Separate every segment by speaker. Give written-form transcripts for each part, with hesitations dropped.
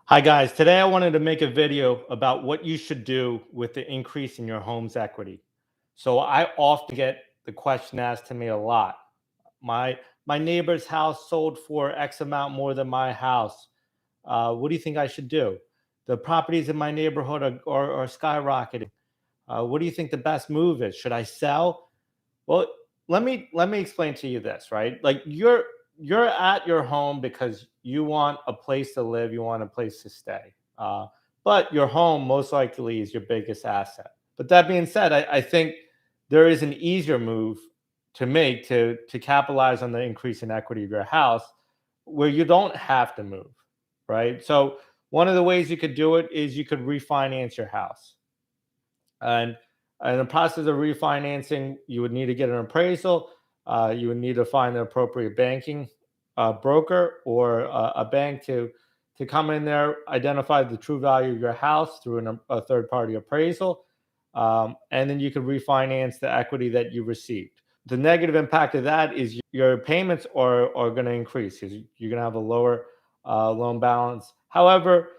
Speaker 1: Hi guys, today I wanted to make a video about what you should do with the increase in your home's equity. So I often get the question asked to me a lot. My neighbor's house sold for X amount more than my house. What do you think I should do? The properties in my neighborhood are skyrocketing. What do you think the best move is? Should I sell? Well, let me explain to you this, right? Like you're at your home because you want a place to live, you want a place to stay. But your home most likely is your biggest asset. But that being said, I think there is an easier move to make to capitalize on the increase in equity of your house where you don't have to move, right? So one of the ways you could do it is you could refinance your house. And in the process of refinancing, you would need to get an appraisal. You would need to find the appropriate banking broker or a bank to come in there, identify the true value of your house through a third party appraisal, and then you can refinance the equity that you received. The negative impact of that is your payments are going to increase because you're going to have a lower loan balance. However,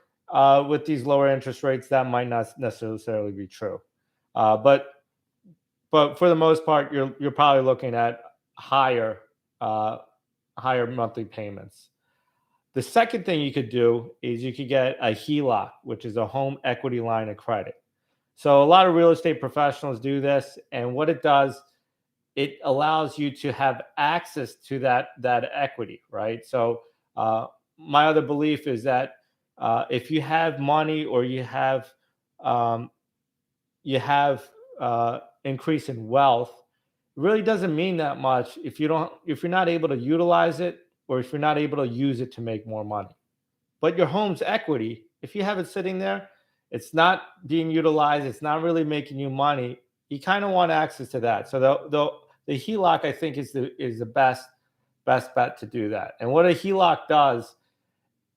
Speaker 1: with these lower interest rates, that might not necessarily be true. Uh, but but for the most part, you're probably looking at higher uh, higher monthly payments. The second thing you could do is you could get a HELOC, which is a home equity line of credit. So a lot of real estate professionals do this, and what it does, it allows you to have access to that equity, right? So uh, my other belief is that if you have money or um, you have increase in wealth, it really doesn't mean that much if you're not able to utilize it or if you're not able to use it to make more money. But your home's equity, if you have it sitting there, it's not being utilized, it's not really making you money. You kind of want access to that. So the HELOC, I think, is the best bet to do that. And what a HELOC does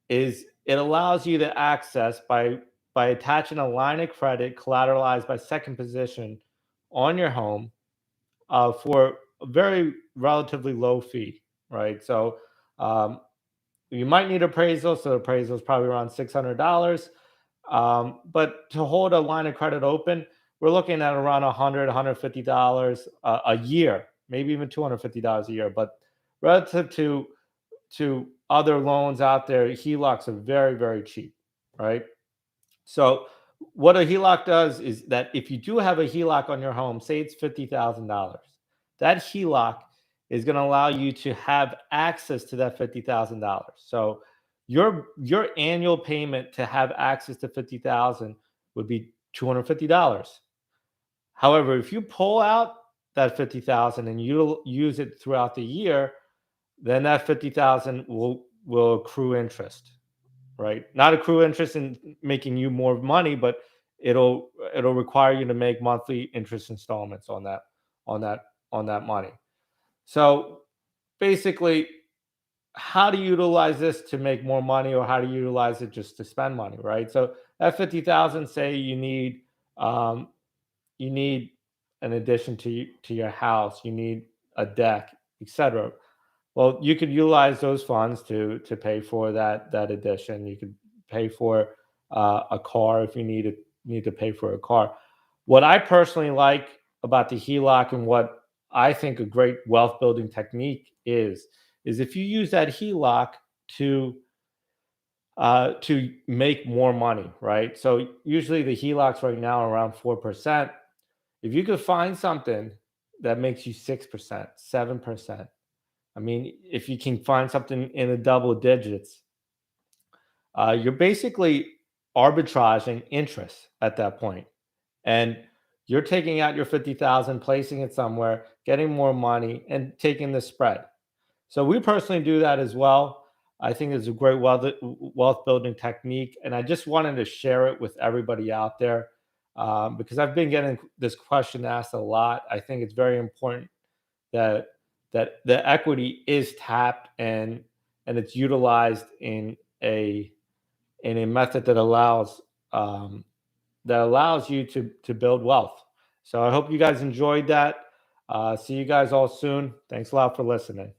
Speaker 1: is it allows you to access by attaching a line of credit collateralized by second position on your home for a very relatively low fee, right? So um, you might need appraisal. So appraisal is probably around $600. But to hold a line of credit open, we're looking at around $150 a year, maybe even $250 a year. But relative to other loans out there, HELOCs are very, very cheap, right? So what a HELOC does is that if you do have a HELOC on your home, say it's $50,000, that HELOC is going to allow you to have access to that $50,000. So your annual payment to have access to 50,000 would be $250. However, if you pull out that 50,000 and you use it throughout the year, then that 50,000 will accrue interest, right? Not accrue interest in making you more money, but it'll require you to make monthly interest installments on that on that money. So basically, how to utilize this to make more money, or how to utilize it just to spend money, right? So at 50,000, say um, you need an addition to your house, you need a deck, etc. Well, you could utilize those funds to pay for that addition. You could pay for a car if you need to pay for a car. What I personally like about the HELOC and what I think a great wealth building technique is if you use that HELOC to to make more money, right? So usually the HELOCs right now are around 4%. If you could find something that makes you 6%, 7%, I mean, if you can find something in the double digits, you're basically arbitraging interest at that point, and you're taking out your 50,000, placing it somewhere, getting more money, and taking the spread. So we personally do that as well. I think it's a great wealth building technique, and I just wanted to share it with everybody out there because I've been getting this question asked a lot. I think it's very important that the equity is tapped and it's utilized in a method that allows you to build wealth. So I hope you guys enjoyed that. See you guys all soon. Thanks a lot for listening.